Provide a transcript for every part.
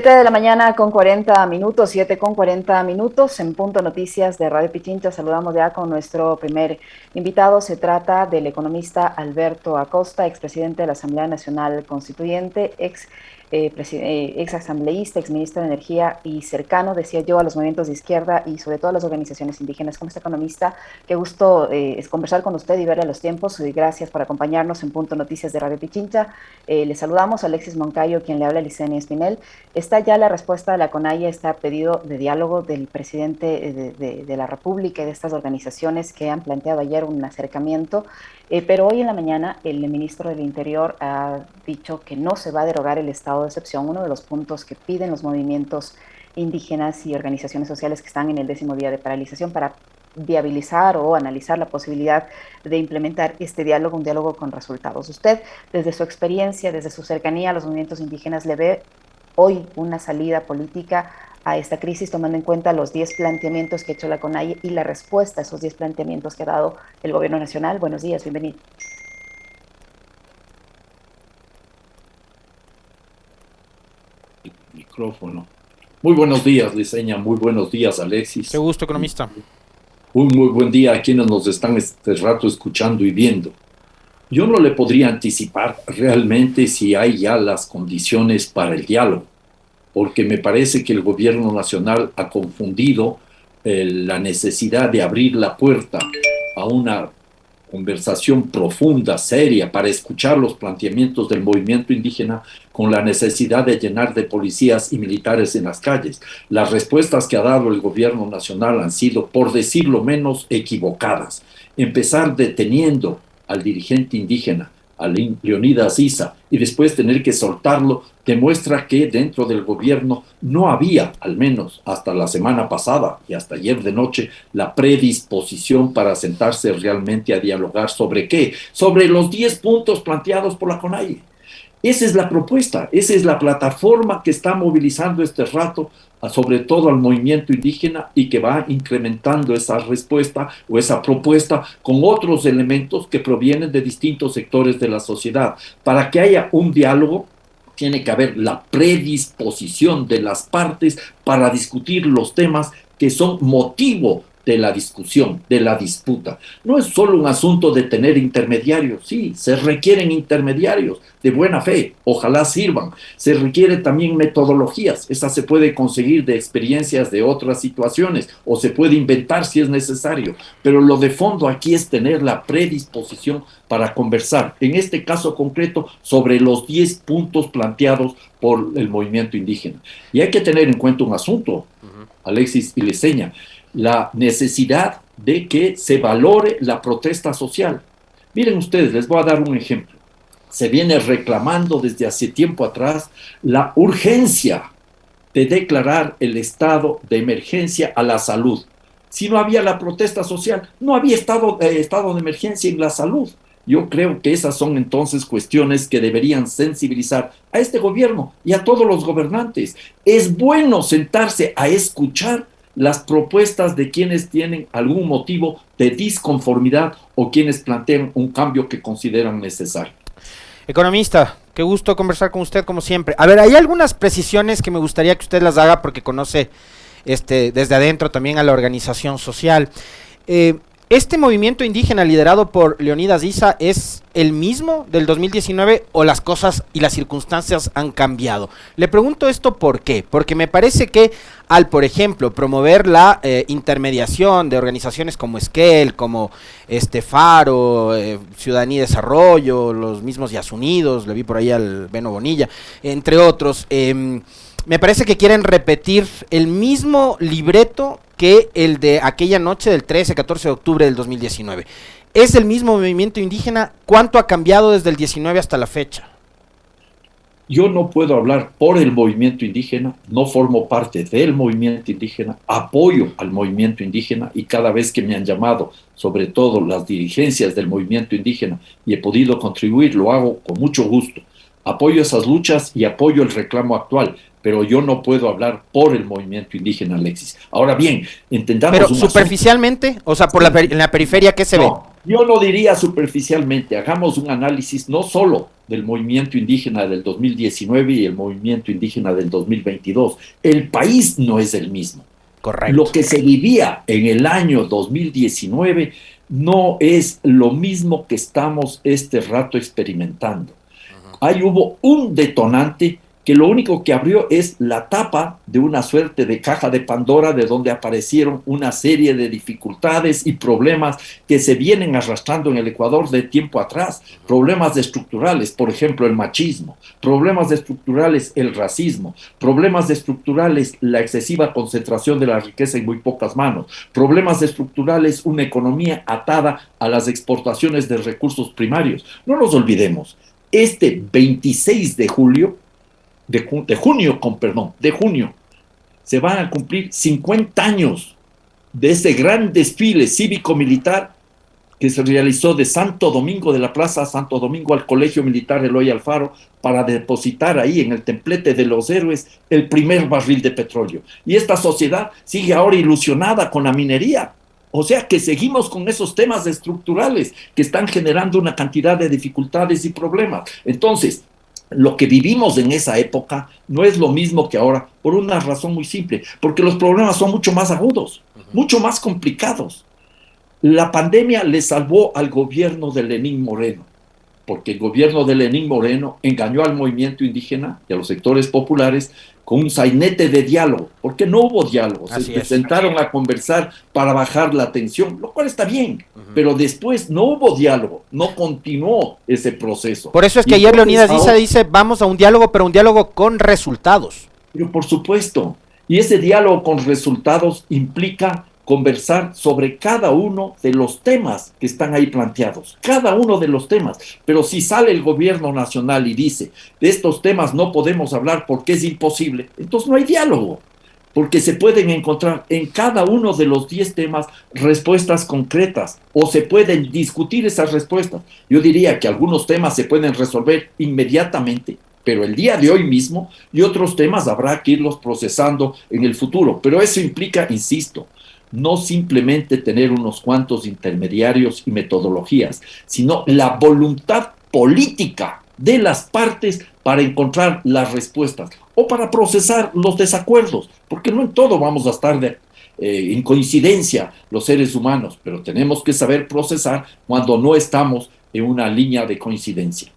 7 de la mañana con 40 minutos, 7 con 40 minutos, en Punto Noticias de Radio Pichincha. Saludamos ya con nuestro primer invitado. Se trata del economista Alberto Acosta, expresidente de la Asamblea Nacional Constituyente, ex asambleísta, ex ministro de Energía y cercano, decía yo, a los movimientos de izquierda y sobre todo a las organizaciones indígenas. Como este economista, qué gusto es conversar con usted y verle a los tiempos. Y gracias por acompañarnos en Punto Noticias de Radio Pichincha. Le saludamos a Alexis Moncayo, quien le habla, Licenia Espinel. Está ya la respuesta de la CONAIE, está pedido de diálogo del presidente de la República y de estas organizaciones que han planteado ayer un acercamiento, pero hoy en la mañana el ministro del Interior ha dicho que no se va a derogar el estado de excepción, uno de los puntos que piden los movimientos indígenas y organizaciones sociales que están en el 10º día de paralización para viabilizar o analizar la posibilidad de implementar este diálogo, un diálogo con resultados. Usted, desde su experiencia, desde su cercanía a los movimientos indígenas, ¿le ve hoy una salida política a esta crisis, tomando en cuenta los 10 planteamientos que ha hecho la CONAIE y la respuesta a esos 10 planteamientos que ha dado el Gobierno Nacional? Buenos días, bienvenido. Micrófono. Muy buenos días, Licenia. Muy buenos días, Alexis. Qué gusto, economista. Un muy buen día a quienes nos están este rato escuchando y viendo. Yo no le podría anticipar realmente si hay ya las condiciones para el diálogo, porque me parece que el gobierno nacional ha confundido la necesidad de abrir la puerta a una conversación profunda, seria, para escuchar los planteamientos del movimiento indígena con la necesidad de llenar de policías y militares en las calles. Las respuestas que ha dado el gobierno nacional han sido, por decirlo menos, equivocadas. Empezar deteniendo al dirigente indígena, a Leonidas Issa, y después tener que soltarlo, demuestra que dentro del gobierno no había, al menos hasta la semana pasada y hasta ayer de noche, la predisposición para sentarse realmente a dialogar ¿sobre qué? Sobre los 10 puntos planteados por la CONAIE. Esa es la propuesta, esa es la plataforma que está movilizando este rato, sobre todo al movimiento indígena, y que va incrementando esa respuesta o esa propuesta con otros elementos que provienen de distintos sectores de la sociedad. Para que haya un diálogo, tiene que haber la predisposición de las partes para discutir los temas que son motivo de la discusión, de la disputa. No es solo un asunto de tener intermediarios, sí, se requieren intermediarios de buena fe, ojalá sirvan. Se requieren también metodologías, esa se puede conseguir de experiencias de otras situaciones o se puede inventar si es necesario, pero lo de fondo aquí es tener la predisposición para conversar, en este caso concreto, sobre los 10 puntos planteados por el movimiento indígena. Y hay que tener en cuenta un asunto, Alexis y Licenia, la necesidad de que se valore la protesta social. Miren ustedes, les voy a dar un ejemplo. Se viene reclamando desde hace tiempo atrás la urgencia de declarar el estado de emergencia a la salud. Si no había la protesta social, no había estado de emergencia en la salud. Yo creo que esas son entonces cuestiones que deberían sensibilizar a este gobierno y a todos los gobernantes. Es bueno sentarse a escuchar las propuestas de quienes tienen algún motivo de disconformidad o quienes plantean un cambio que consideran necesario. Economista, qué gusto conversar con usted como siempre. A ver, hay algunas precisiones que me gustaría que usted las haga porque conoce desde adentro también a la organización social. ¿Este movimiento indígena liderado por Leonidas Issa es el mismo del 2019 o las cosas y las circunstancias han cambiado? Le pregunto esto ¿por qué? Porque me parece que al, por ejemplo, promover la intermediación de organizaciones como Esquel, como Faro, Ciudadanía y Desarrollo, los mismos Yasunidos, le vi por ahí al Beno Bonilla, entre otros, me parece que quieren repetir el mismo libreto que el de aquella noche del 13-14 de octubre del 2019. ¿Es el mismo movimiento indígena? ¿Cuánto ha cambiado desde el 19 hasta la fecha? Yo no puedo hablar por el movimiento indígena, no formo parte del movimiento indígena, apoyo al movimiento indígena y cada vez que me han llamado, sobre todo las dirigencias del movimiento indígena, y he podido contribuir, lo hago con mucho gusto. Apoyo esas luchas y apoyo el reclamo actual, pero yo no puedo hablar por el movimiento indígena, Alexis. Ahora bien, entendamos. Pero superficialmente, o sea, por en la periferia, ¿qué se ve? Yo lo diría superficialmente, hagamos un análisis no solo del movimiento indígena del 2019 y el movimiento indígena del 2022. El país no es el mismo. Lo Correcto. que se vivía en el año 2019 no es lo mismo que estamos este rato experimentando. Ahí hubo un detonante que lo único que abrió es la tapa de una suerte de caja de Pandora de donde aparecieron una serie de dificultades y problemas que se vienen arrastrando en el Ecuador de tiempo atrás. Problemas estructurales, por ejemplo, el machismo, problemas estructurales, el racismo, problemas estructurales, la excesiva concentración de la riqueza en muy pocas manos, problemas estructurales, una economía atada a las exportaciones de recursos primarios. No nos olvidemos, este 26 de julio, de junio, se van a cumplir 50 años de ese gran desfile cívico-militar que se realizó de Santo Domingo, de la Plaza Santo Domingo al Colegio Militar Eloy Alfaro, para depositar ahí en el templete de los héroes el primer barril de petróleo. Y esta sociedad sigue ahora ilusionada con la minería. O sea que seguimos con esos temas estructurales que están generando una cantidad de dificultades y problemas. Entonces, lo que vivimos en esa época no es lo mismo que ahora, por una razón muy simple, porque los problemas son mucho más agudos, mucho más complicados. La pandemia le salvó al gobierno de Lenín Moreno, porque el gobierno de Lenín Moreno engañó al movimiento indígena y a los sectores populares con un sainete de diálogo, porque no hubo diálogo, se sentaron a conversar para bajar la tensión, lo cual está bien, pero después no hubo diálogo, no continuó ese proceso. Por eso es que ayer Leonidas dice, vamos a un diálogo, pero un diálogo con resultados. Pero por supuesto, y ese diálogo con resultados implica conversar sobre cada uno de los temas que están ahí planteados, cada uno de los temas. Pero si sale el gobierno nacional y dice, de estos temas no podemos hablar porque es imposible, entonces no hay diálogo, porque se pueden encontrar en cada uno de los 10 temas respuestas concretas o se pueden discutir esas respuestas. Yo diría que algunos temas se pueden resolver inmediatamente, pero el día de hoy mismo, y otros temas habrá que irlos procesando en el futuro. Pero eso implica, insisto, no simplemente tener unos cuantos intermediarios y metodologías, sino la voluntad política de las partes para encontrar las respuestas o para procesar los desacuerdos, porque no en todo vamos a estar en coincidencia los seres humanos, pero tenemos que saber procesar cuando no estamos en una línea de coincidencia.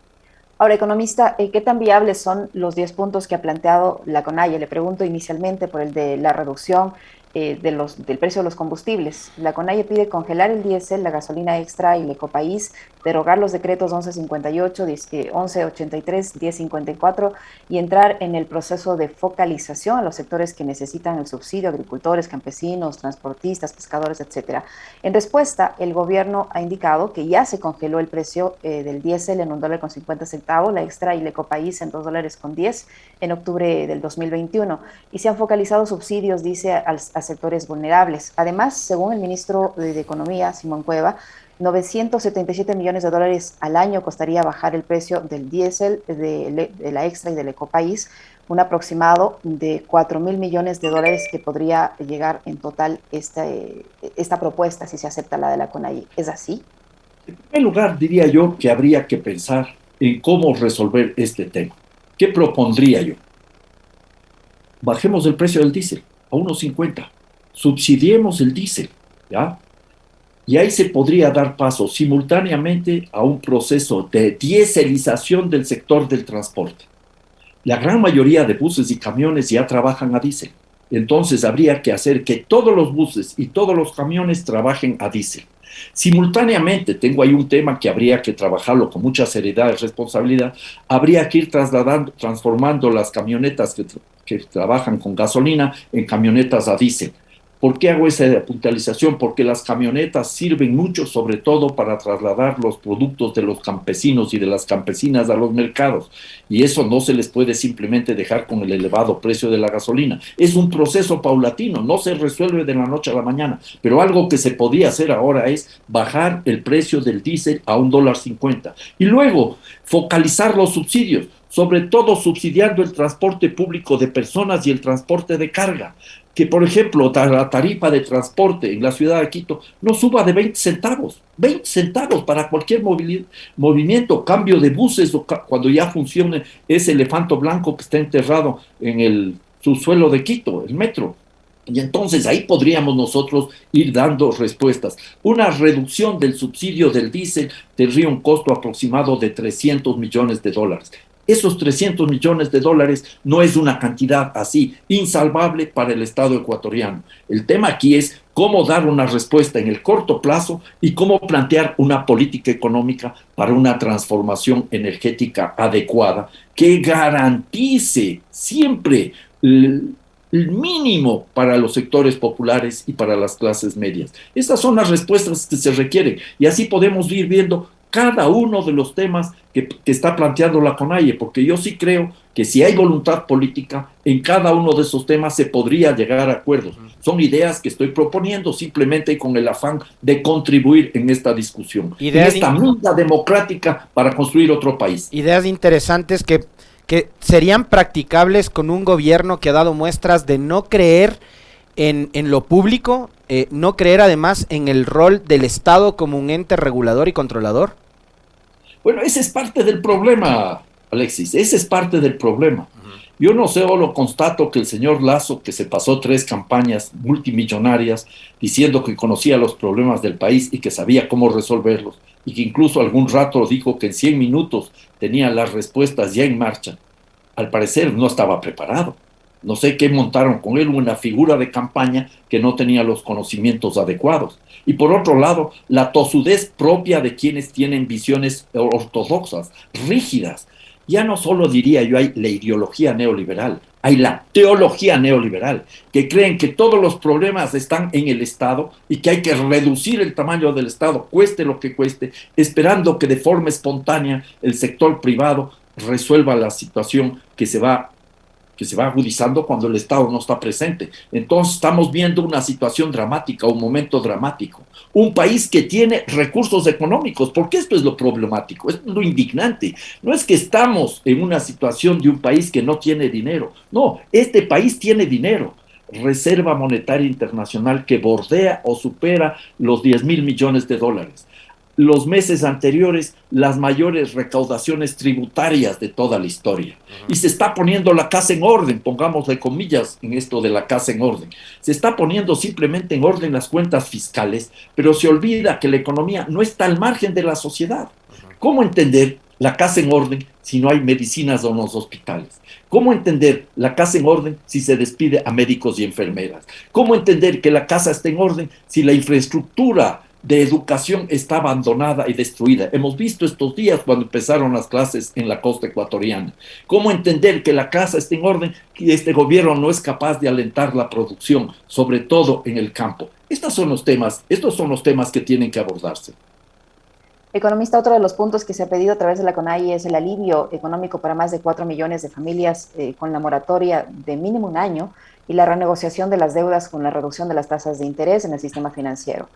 Ahora, economista, ¿qué tan viables son los 10 puntos que ha planteado la CONAIE? Le pregunto inicialmente por el de la reducción del precio de los combustibles. La CONAIE pide congelar el diésel, la gasolina extra y el ecopaís, derogar los decretos 1158, 1183, 1054 y entrar en el proceso de focalización a los sectores que necesitan el subsidio, agricultores, campesinos, transportistas, pescadores, etcétera. En respuesta, el gobierno ha indicado que ya se congeló el precio del diésel en $1.50, la extra y el ecopaís en $2.10 en octubre del 2021 y se han focalizado subsidios, dice, a sectores vulnerables. Además, según el ministro de Economía, Simón Cueva, 977 millones de dólares al año costaría bajar el precio del diésel, de la extra y del ecopaís, un aproximado de 4.000 millones de dólares que podría llegar en total esta propuesta si se acepta la de la CONAIE. ¿Es así? En primer lugar, diría yo que habría que pensar en cómo resolver este tema. ¿Qué propondría yo? Bajemos el precio del diésel a 1.50, subsidiemos el diésel, ¿ya? Y ahí se podría dar paso simultáneamente a un proceso de diéselización del sector del transporte. La gran mayoría de buses y camiones ya trabajan a diésel, entonces habría que hacer que todos los buses y todos los camiones trabajen a diésel. Simultáneamente, tengo ahí un tema que habría que trabajarlo con mucha seriedad y responsabilidad, habría que ir transformando las camionetas que trabajan con gasolina en camionetas a diésel. ¿Por qué hago esa puntualización? Porque las camionetas sirven mucho, sobre todo para trasladar los productos de los campesinos y de las campesinas a los mercados. Y eso no se les puede simplemente dejar con el elevado precio de la gasolina. Es un proceso paulatino, no se resuelve de la noche a la mañana. Pero algo que se podía hacer ahora es bajar el precio del diésel a $1.50. Y luego focalizar los subsidios, sobre todo subsidiando el transporte público de personas y el transporte de carga. que, por ejemplo, la tarifa de transporte en la ciudad de Quito no suba de 20 centavos para cualquier movimiento, cambio de buses, o cuando ya funcione ese elefante blanco que está enterrado en el subsuelo de Quito, el metro. Y entonces ahí podríamos nosotros ir dando respuestas. Una reducción del subsidio del diésel tendría un costo aproximado de $300 millones. Esos $300 millones no es una cantidad así insalvable para el Estado ecuatoriano. El tema aquí es cómo dar una respuesta en el corto plazo y cómo plantear una política económica para una transformación energética adecuada que garantice siempre el mínimo para los sectores populares y para las clases medias. Estas son las respuestas que se requieren y así podemos ir viendo cada uno de los temas que está planteando la CONAIE, porque yo sí creo que si hay voluntad política, en cada uno de esos temas se podría llegar a acuerdos. Son ideas que estoy proponiendo simplemente con el afán de contribuir en esta discusión, en esta mina democrática para construir otro país. Ideas interesantes que serían practicables con un gobierno que ha dado muestras de no creer en lo público, no creer además en el rol del Estado como un ente regulador y controlador. Bueno, ese es parte del problema, Alexis, ese es parte del problema. Yo no sé o lo constato que el señor Lasso, que se pasó 3 campañas multimillonarias diciendo que conocía los problemas del país y que sabía cómo resolverlos, y que incluso algún rato dijo que en 100 minutos tenía las respuestas ya en marcha, al parecer no estaba preparado. No sé qué montaron con él, una figura de campaña que no tenía los conocimientos adecuados. Y por otro lado, la tosudez propia de quienes tienen visiones ortodoxas, rígidas. Ya no solo diría yo hay la ideología neoliberal, hay la teología neoliberal, que creen que todos los problemas están en el Estado y que hay que reducir el tamaño del Estado, cueste lo que cueste, esperando que de forma espontánea el sector privado resuelva la situación que se va agudizando cuando el Estado no está presente. Entonces estamos viendo una situación dramática, un momento dramático. Un país que tiene recursos económicos, porque esto es lo problemático, esto es lo indignante. No es que estamos en una situación de un país que no tiene dinero. No, este país tiene dinero. Reserva Monetaria Internacional que bordea o supera los $10,000 millones. Los meses anteriores, las mayores recaudaciones tributarias de toda la historia. Y se está poniendo la casa en orden, pongámosle comillas en esto de la casa en orden. Se está poniendo simplemente en orden las cuentas fiscales, pero se olvida que la economía no está al margen de la sociedad. ¿Cómo entender la casa en orden si no hay medicinas en los hospitales? ¿Cómo entender la casa en orden si se despide a médicos y enfermeras? ¿Cómo entender que la casa está en orden si la infraestructura de educación está abandonada y destruida? Hemos visto estos días cuando empezaron las clases en la costa ecuatoriana. ¿Cómo entender que la casa está en orden y este gobierno no es capaz de alentar la producción, sobre todo en el campo? Estos son los temas que tienen que abordarse. Economista, otro de los puntos que se ha pedido a través de la CONAIE es el alivio económico para más de 4 millones de familias con la moratoria de mínimo un año y la renegociación de las deudas con la reducción de las tasas de interés en el sistema financiero.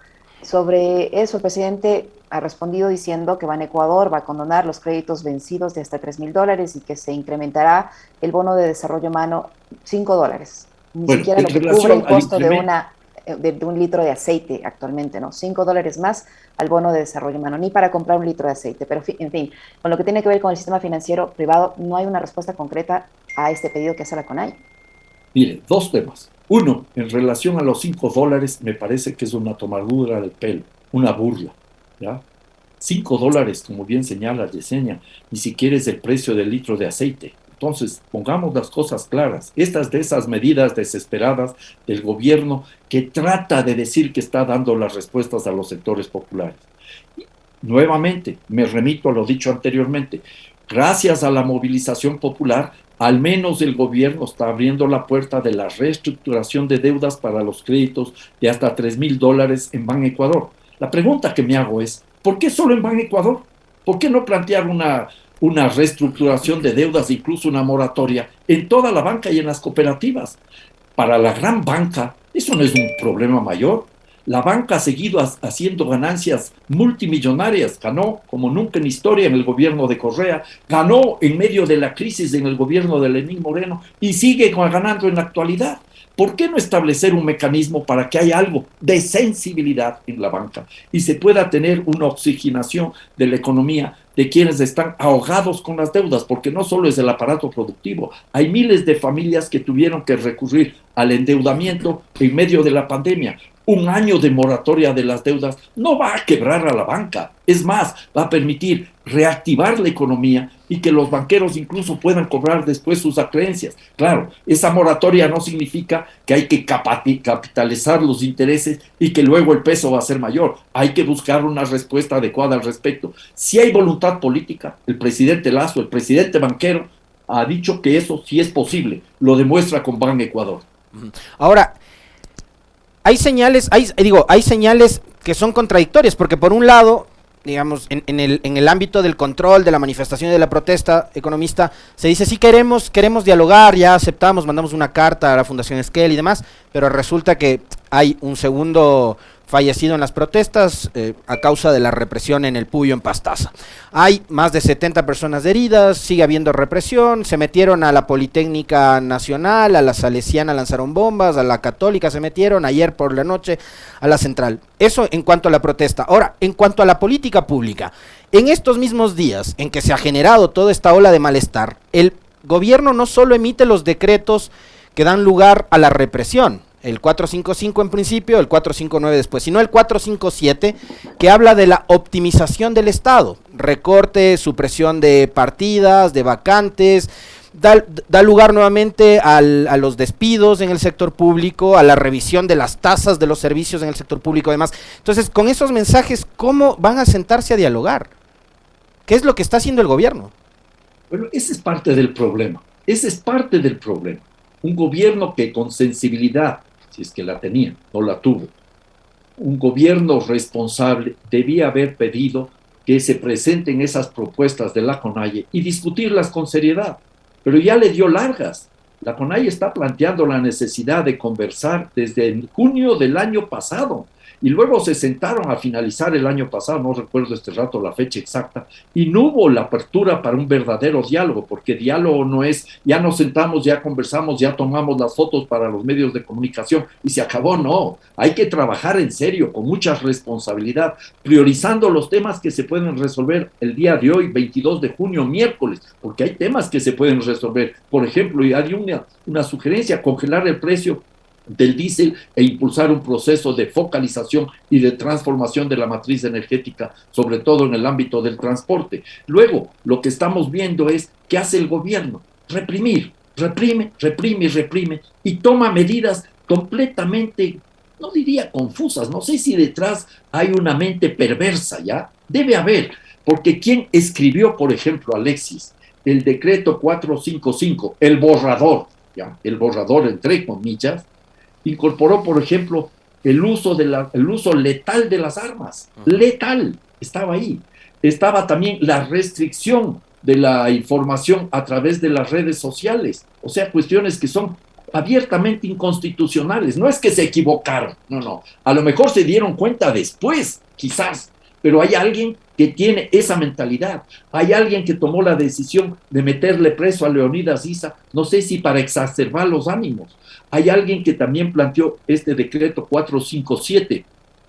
Sobre eso, el presidente ha respondido diciendo que Banecuador va a condonar los créditos vencidos de hasta $3,000 y que se incrementará el bono de desarrollo humano $5. Ni siquiera lo que cubre el costo de un litro de aceite actualmente, ¿no? $5 más al bono de desarrollo humano, ni para comprar un litro de aceite. Pero, en fin, con lo que tiene que ver con el sistema financiero privado, no hay una respuesta concreta a este pedido que hace la CONAIE. Mire, 2 temas. Uno, en relación a los $5, me parece que es una tomadura del pelo, una burla, ¿ya? $5, como bien señala Yesenia, ni siquiera es el precio del litro de aceite. Entonces, pongamos las cosas claras. Estas de esas medidas desesperadas del gobierno que trata de decir que está dando las respuestas a los sectores populares. Nuevamente, me remito a lo dicho anteriormente. Gracias a la movilización popular, al menos el gobierno está abriendo la puerta de la reestructuración de deudas para los créditos de hasta $3,000 en Banecuador. La pregunta que me hago es, ¿por qué solo en Banecuador? ¿Por qué no plantear una reestructuración de deudas, incluso una moratoria, en toda la banca y en las cooperativas? Para la gran banca, eso no es un problema mayor. La banca ha seguido haciendo ganancias multimillonarias, ganó como nunca en historia en el gobierno de Correa, ganó en medio de la crisis en el gobierno de Lenín Moreno y sigue ganando en la actualidad. ¿Por qué no establecer un mecanismo para que haya algo de sensibilidad en la banca y se pueda tener una oxigenación de la economía de quienes están ahogados con las deudas? Porque no solo es el aparato productivo, hay miles de familias que tuvieron que recurrir al endeudamiento en medio de la pandemia. Un año de moratoria de las deudas no va a quebrar a la banca, es más, va a permitir reactivar la economía y que los banqueros incluso puedan cobrar después sus acreencias. Claro, esa moratoria no significa que hay que capitalizar los intereses y que luego el peso va a ser mayor. Hay que buscar una respuesta adecuada al respecto. Si hay voluntad política, el presidente Lasso, el presidente banquero, ha dicho que eso sí es posible. Lo demuestra con Ban Ecuador. Ahora, hay señales que son contradictorias, porque por un lado, digamos, en el ámbito del control, de la manifestación y de la protesta economista, se dice, sí queremos dialogar, ya aceptamos, mandamos una carta a la Fundación Esquel y demás, pero resulta que hay un segundo fallecido en las protestas a causa de la represión en el Puyo, en Pastaza. Hay más de 70 personas heridas, sigue habiendo represión, se metieron a la Politécnica Nacional, a la Salesiana lanzaron bombas, a la Católica se metieron ayer por la noche, a la Central. Eso en cuanto a la protesta. Ahora, en cuanto a la política pública, en estos mismos días en que se ha generado toda esta ola de malestar, el gobierno no solo emite los decretos que dan lugar a la represión, el 455 en principio, el 459 después, sino el 457 que habla de la optimización del Estado, recorte, supresión de partidas, de vacantes, da lugar nuevamente a los despidos en el sector público, a la revisión de las tasas de los servicios en el sector público además. Entonces, con esos mensajes, ¿cómo van a sentarse a dialogar? ¿Qué es lo que está haciendo el gobierno? Bueno, ese es parte del problema, ese es parte del problema. Un gobierno que con sensibilidad, si es que la tenía, no la tuvo, un gobierno responsable debía haber pedido que se presenten esas propuestas de la CONAIE y discutirlas con seriedad, pero ya le dio largas. La CONAIE está planteando la necesidad de conversar desde junio del año pasado, y luego se sentaron a finalizar el año pasado, no recuerdo este rato la fecha exacta, y no hubo la apertura para un verdadero diálogo, porque diálogo no es, ya nos sentamos, ya conversamos, ya tomamos las fotos para los medios de comunicación y se acabó. No, hay que trabajar en serio, con mucha responsabilidad, priorizando los temas que se pueden resolver el día de hoy, 22 de junio, miércoles, porque hay temas que se pueden resolver. Por ejemplo, y hay una sugerencia, congelar el precio del diésel e impulsar un proceso de focalización y de transformación de la matriz energética, sobre todo en el ámbito del transporte. Luego, lo que estamos viendo es qué hace el gobierno: reprime, y toma medidas completamente, no diría confusas, no sé si detrás hay una mente perversa, ¿ya? Debe haber, porque quien escribió, por ejemplo, Alexis, el decreto 455, el borrador, ¿ya? El borrador entre comillas, incorporó, por ejemplo, el uso letal de las armas. Letal, estaba ahí. Estaba también la restricción de la información a través de las redes sociales. O sea, cuestiones que son abiertamente inconstitucionales. No es que se equivocaron, no. A lo mejor se dieron cuenta después, quizás, pero hay alguien que tiene esa mentalidad. Hay alguien que tomó la decisión de meterle preso a Leonidas Issa, no sé si para exacerbar los ánimos. Hay alguien que también planteó este decreto 457,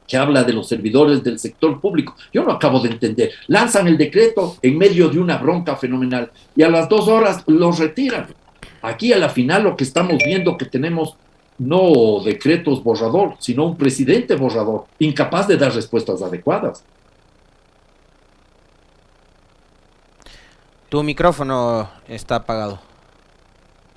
que habla de los servidores del sector público. Yo no acabo de entender. Lanzan el decreto en medio de una bronca fenomenal y a las 2 horas lo retiran. Aquí a la final lo que estamos viendo que tenemos no decretos borrador, sino un presidente borrador, incapaz de dar respuestas adecuadas. Tu micrófono está apagado.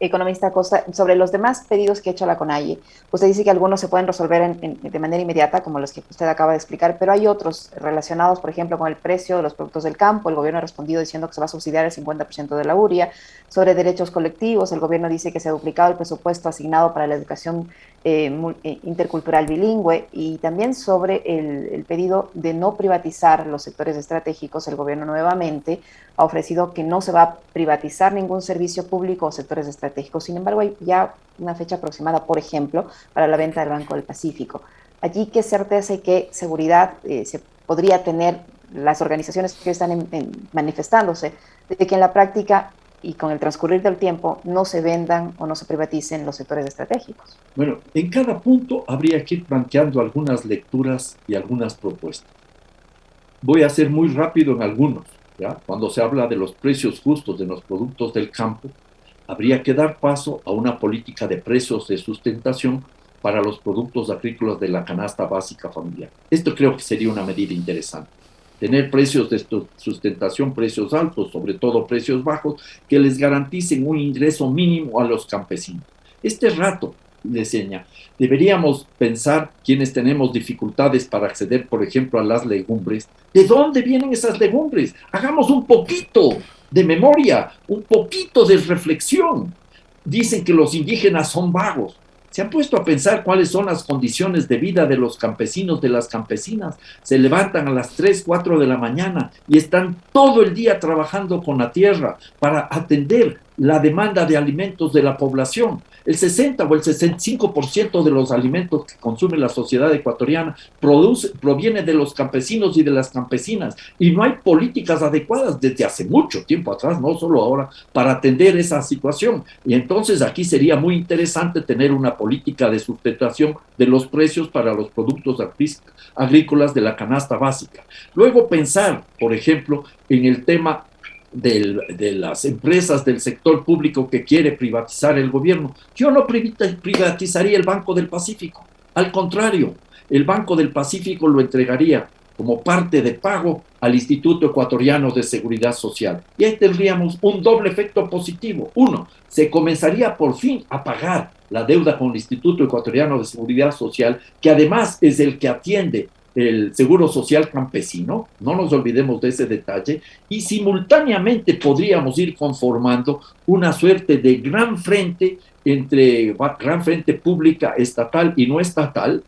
Economista Acosta, sobre los demás pedidos que ha hecho la CONAIE, usted dice que algunos se pueden resolver de manera inmediata, como los que usted acaba de explicar, pero hay otros relacionados, por ejemplo, con el precio de los productos del campo. El gobierno ha respondido diciendo que se va a subsidiar el 50% de la URIA. Sobre derechos colectivos, el gobierno dice que se ha duplicado el presupuesto asignado para la educación intercultural bilingüe, y también sobre el pedido de no privatizar los sectores estratégicos. El gobierno nuevamente ha ofrecido que no se va a privatizar ningún servicio público o sectores estratégicos. Sin embargo, hay ya una fecha aproximada, por ejemplo, para la venta del Banco del Pacífico. Allí, ¿qué certeza y qué seguridad se podría tener las organizaciones que están manifestándose de que en la práctica y con el transcurrir del tiempo no se vendan o no se privaticen los sectores estratégicos? Bueno, en cada punto habría que ir planteando algunas lecturas y algunas propuestas. Voy a ser muy rápido en algunos, ¿ya? Cuando se habla de los precios justos de los productos del campo, habría que dar paso a una política de precios de sustentación para los productos agrícolas de la canasta básica familiar. Esto creo que sería una medida interesante. Tener precios de sustentación, precios altos, sobre todo precios bajos, que les garanticen un ingreso mínimo a los campesinos. Este rato, le enseña, deberíamos pensar quienes tenemos dificultades para acceder, por ejemplo, a las legumbres. ¿De dónde vienen esas legumbres? Hagamos un poquito de memoria, un poquito de reflexión. Dicen que los indígenas son vagos. ¿Se han puesto a pensar cuáles son las condiciones de vida de los campesinos, de las campesinas? Se levantan a las 3, 4 de la mañana y están todo el día trabajando con la tierra para atender la demanda de alimentos de la población. El 60 o el 65% de los alimentos que consume la sociedad ecuatoriana proviene de los campesinos y de las campesinas, y no hay políticas adecuadas desde hace mucho tiempo atrás, no solo ahora, para atender esa situación. Y entonces aquí sería muy interesante tener una política de sustentación de los precios para los productos agrícolas de la canasta básica. Luego pensar, por ejemplo, en el tema de las empresas del sector público que quiere privatizar el gobierno. Yo no privatizaría el Banco del Pacífico. Al contrario, el Banco del Pacífico lo entregaría como parte de pago al Instituto Ecuatoriano de Seguridad Social. Y ahí tendríamos un doble efecto positivo. Uno, se comenzaría por fin a pagar la deuda con el Instituto Ecuatoriano de Seguridad Social, que además es el que atiende el Seguro Social Campesino, no nos olvidemos de ese detalle, y simultáneamente podríamos ir conformando una suerte de gran frente pública, estatal y no estatal,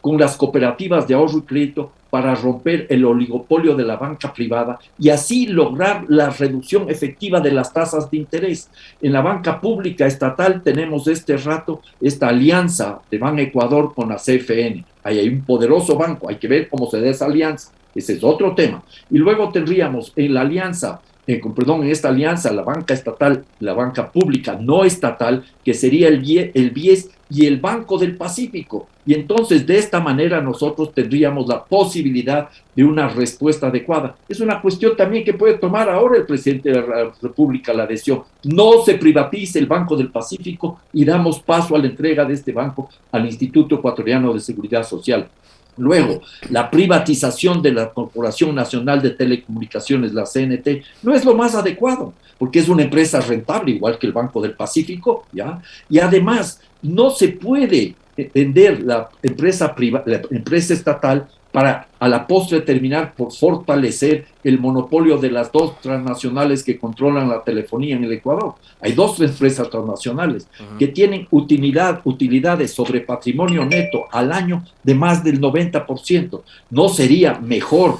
con las cooperativas de ahorro y crédito para romper el oligopolio de la banca privada y así lograr la reducción efectiva de las tasas de interés. En la banca pública estatal tenemos este rato esta alianza de Ban Ecuador con la CFN. Ahí hay un poderoso banco, hay que ver cómo se da esa alianza. Ese es otro tema. Y luego tendríamos en la alianza, en esta alianza, la banca estatal, la banca pública no estatal, que sería el BIES y el Banco del Pacífico. Y entonces, de esta manera, nosotros tendríamos la posibilidad de una respuesta adecuada. Es una cuestión también que puede tomar ahora el presidente de la República la decisión. No se privatice el Banco del Pacífico y damos paso a la entrega de este banco al Instituto Ecuatoriano de Seguridad Social. Luego, la privatización de la Corporación Nacional de Telecomunicaciones, la CNT, no es lo más adecuado, porque es una empresa rentable, igual que el Banco del Pacífico, ¿ya? Y además, no se puede vender la empresa estatal para a la postre terminar por fortalecer el monopolio de las dos transnacionales que controlan la telefonía en el Ecuador. Hay dos empresas transnacionales que tienen utilidades sobre patrimonio neto al año de más del 90%. ¿No sería mejor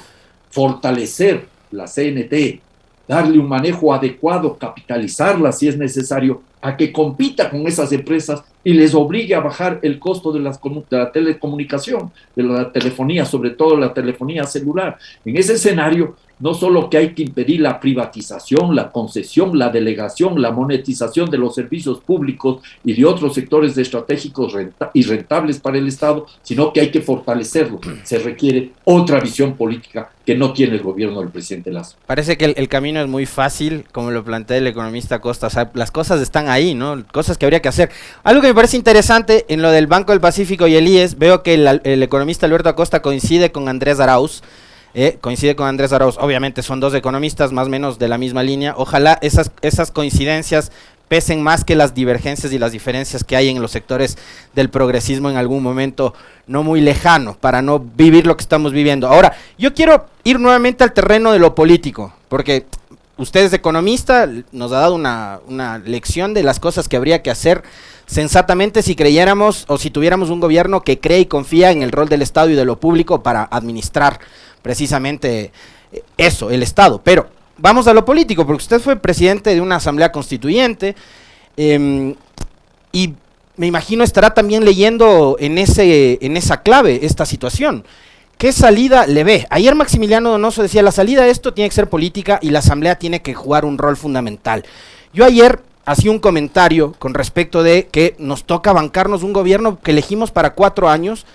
fortalecer la CNT, darle un manejo adecuado, capitalizarla si es necesario, a que compita con esas empresas y les obligue a bajar el costo de la telecomunicación, de la telefonía, sobre todo la telefonía celular? En ese escenario, no solo que hay que impedir la privatización, la concesión, la delegación, la monetización de los servicios públicos y de otros sectores estratégicos y rentables para el Estado, sino que hay que fortalecerlo. Se requiere otra visión política que no tiene el gobierno del presidente Lazo. Parece que el camino es muy fácil, como lo plantea el economista Costa. O sea, las cosas están ahí, ¿no? Cosas que habría que hacer. Algo que me parece interesante en lo del Banco del Pacífico y el IES, veo que el economista Alberto Acosta coincide con Andrés Arauz. Obviamente son dos economistas más o menos de la misma línea. Ojalá esas coincidencias pesen más que las divergencias y las diferencias que hay en los sectores del progresismo en algún momento no muy lejano, para no vivir lo que estamos viviendo. Ahora, yo quiero ir nuevamente al terreno de lo político, porque usted es economista, nos ha dado una lección de las cosas que habría que hacer sensatamente si creyéramos o si tuviéramos un gobierno que cree y confía en el rol del Estado y de lo público para administrar precisamente eso, el Estado. Pero vamos a lo político, porque usted fue presidente de una asamblea constituyente y me imagino estará también leyendo en esa clave esta situación. ¿Qué salida le ve? Ayer Maximiliano Donoso decía, la salida de esto tiene que ser política y la Asamblea tiene que jugar un rol fundamental. Yo ayer hacía un comentario con respecto de que nos toca bancarnos un gobierno que elegimos para 4 años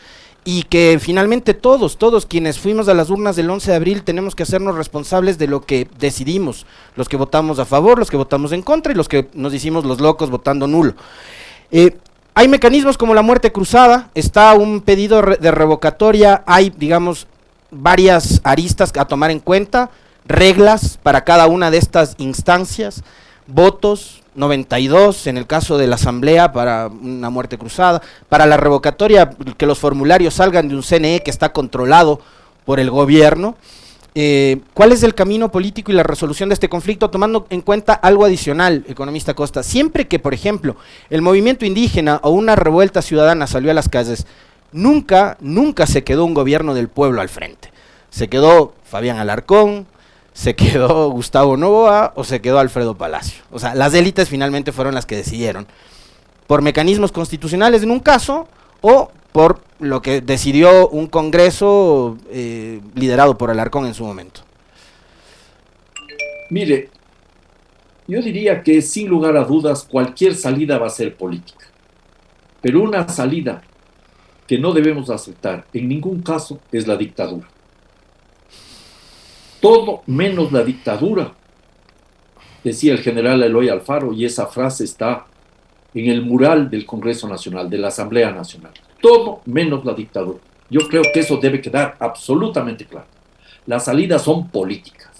y que finalmente todos quienes fuimos a las urnas del 11 de abril tenemos que hacernos responsables de lo que decidimos, los que votamos a favor, los que votamos en contra y los que nos hicimos los locos votando nulo. Hay mecanismos como la muerte cruzada, está un pedido de revocatoria, hay, digamos, varias aristas a tomar en cuenta, reglas para cada una de estas instancias, votos, 92 en el caso de la Asamblea para una muerte cruzada, para la revocatoria que los formularios salgan de un CNE que está controlado por el gobierno. ¿Cuál es el camino político y la resolución de este conflicto, tomando en cuenta algo adicional, economista Costa? Siempre que, por ejemplo, el movimiento indígena o una revuelta ciudadana salió a las calles, nunca se quedó un gobierno del pueblo al frente. Se quedó Fabián Alarcón, se quedó Gustavo Noboa o se quedó Alfredo Palacio. O sea, las élites finalmente fueron las que decidieron, por mecanismos constitucionales en un caso, o por lo que decidió un congreso liderado por Alarcón en su momento. Mire, yo diría que sin lugar a dudas cualquier salida va a ser política, pero una salida que no debemos aceptar en ningún caso es la dictadura. Todo menos la dictadura, decía el general Eloy Alfaro, y esa frase está en el mural del Congreso Nacional, de la Asamblea Nacional. Todo menos la dictadura. Yo creo que eso debe quedar absolutamente claro. Las salidas son políticas.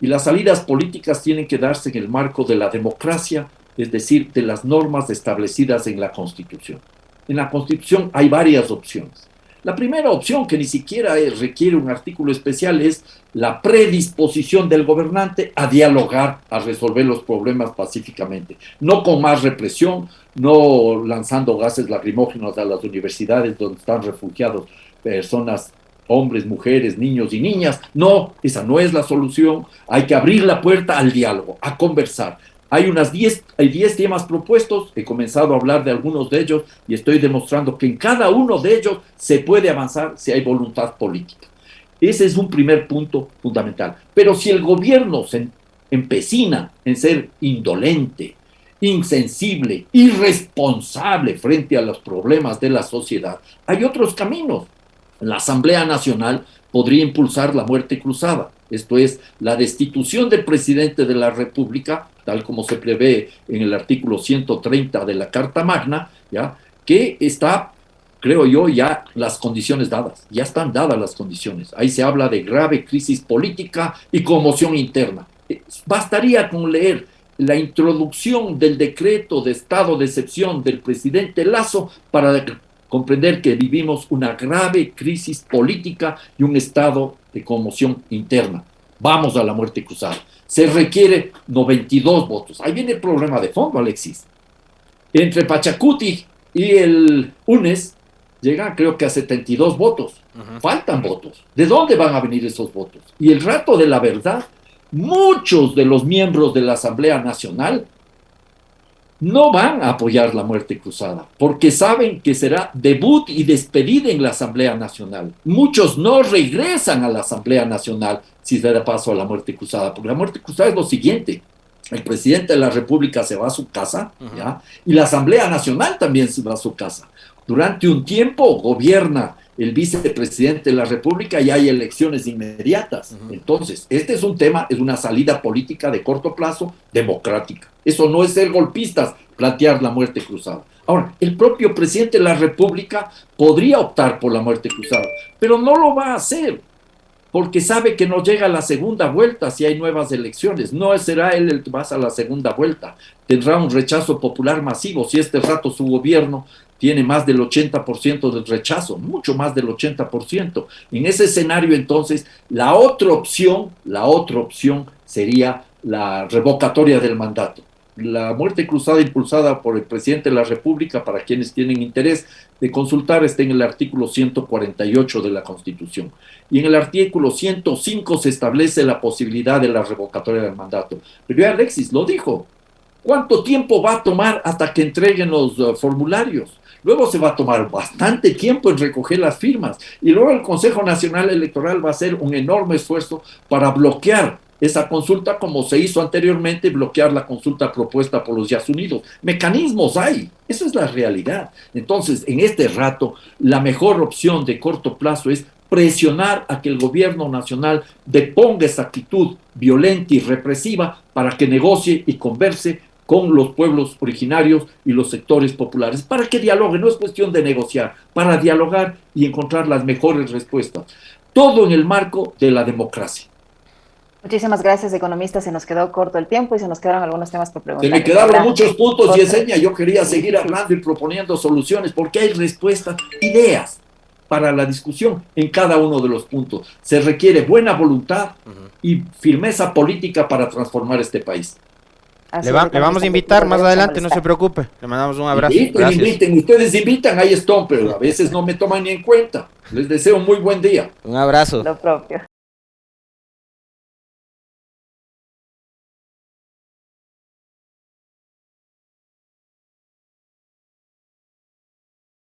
Y las salidas políticas tienen que darse en el marco de la democracia, es decir, de las normas establecidas en la Constitución. En la Constitución hay varias opciones. La primera opción, que ni siquiera requiere un artículo especial, es la predisposición del gobernante a dialogar, a resolver los problemas pacíficamente, no con más represión, no lanzando gases lacrimógenos a las universidades donde están refugiados personas, hombres, mujeres, niños y niñas. No, esa no es la solución. Hay que abrir la puerta al diálogo, a conversar. Hay 10 temas propuestos, he comenzado a hablar de algunos de ellos y estoy demostrando que en cada uno de ellos se puede avanzar si hay voluntad política. Ese es un primer punto fundamental. Pero si el gobierno se empecina en ser indolente, insensible, irresponsable frente a los problemas de la sociedad, hay otros caminos. La Asamblea Nacional podría impulsar la muerte cruzada, esto es, la destitución del presidente de la República, tal como se prevé en el artículo 130 de la Carta Magna, ¿ya? Que está, creo yo, ya las condiciones dadas, ya están dadas las condiciones. Ahí se habla de grave crisis política y conmoción interna. Bastaría con leer la introducción del decreto de estado de excepción del presidente Lasso para comprender que vivimos una grave crisis política y un estado de conmoción interna. Vamos a la muerte cruzada. Se requiere 92 votos. Ahí viene el problema de fondo, Alexis. Entre Pachacuti y el UNES llegan creo que a 72 votos. Faltan votos. ¿De dónde van a venir esos votos? Y el rato de la verdad, muchos de los miembros de la Asamblea Nacional no van a apoyar la muerte cruzada, porque saben que será debut y despedida en la Asamblea Nacional. Muchos no regresan a la Asamblea Nacional si se da paso a la muerte cruzada, porque la muerte cruzada es lo siguiente: el presidente de la República se va a su casa, ¿ya? Y la Asamblea Nacional también se va a su casa. Durante un tiempo gobierna el vicepresidente de la República y hay elecciones inmediatas. Entonces, este es un tema, es una salida política de corto plazo, democrática. Eso no es ser golpistas, plantear la muerte cruzada. Ahora, el propio presidente de la República podría optar por la muerte cruzada, pero no lo va a hacer, porque sabe que no llega a la segunda vuelta si hay nuevas elecciones. No será él el que pasa a la segunda vuelta. Tendrá un rechazo popular masivo si este rato su gobierno tiene más del 80% del rechazo, mucho más del 80%. En ese escenario, entonces, la otra opción sería la revocatoria del mandato. La muerte cruzada impulsada por el presidente de la República, para quienes tienen interés de consultar, está en el artículo 148 de la Constitución. Y en el artículo 105 se establece la posibilidad de la revocatoria del mandato. Pero ya Alexis lo dijo, ¿Cuánto tiempo va a tomar hasta que entreguen los formularios? Luego se va a tomar bastante tiempo en recoger las firmas y luego el Consejo Nacional Electoral va a hacer un enorme esfuerzo para bloquear esa consulta como se hizo anteriormente, bloquear la consulta propuesta por los ya Unidos. Mecanismos hay, esa es la realidad. Entonces, en este rato, la mejor opción de corto plazo es presionar a que el gobierno nacional deponga esa actitud violenta y represiva para que negocie y converse con los pueblos originarios y los sectores populares, para que dialoguen. No es cuestión de negociar, para dialogar y encontrar las mejores respuestas. Todo en el marco de la democracia. Muchísimas gracias, economista. Se nos quedó corto el tiempo y se nos quedaron algunos temas por preguntar. Se me quedaron muchos puntos, Yesenia. Yo quería seguir hablando y proponiendo soluciones, porque hay respuestas, ideas para la discusión en cada uno de los puntos. Se requiere buena voluntad y firmeza política para transformar este país. Le vamos a invitar más adelante, no se preocupe. Le mandamos un abrazo. Inviten, ustedes invitan, ahí están, pero a veces no me toman ni en cuenta. Les deseo un muy buen día. Un abrazo. Lo propio.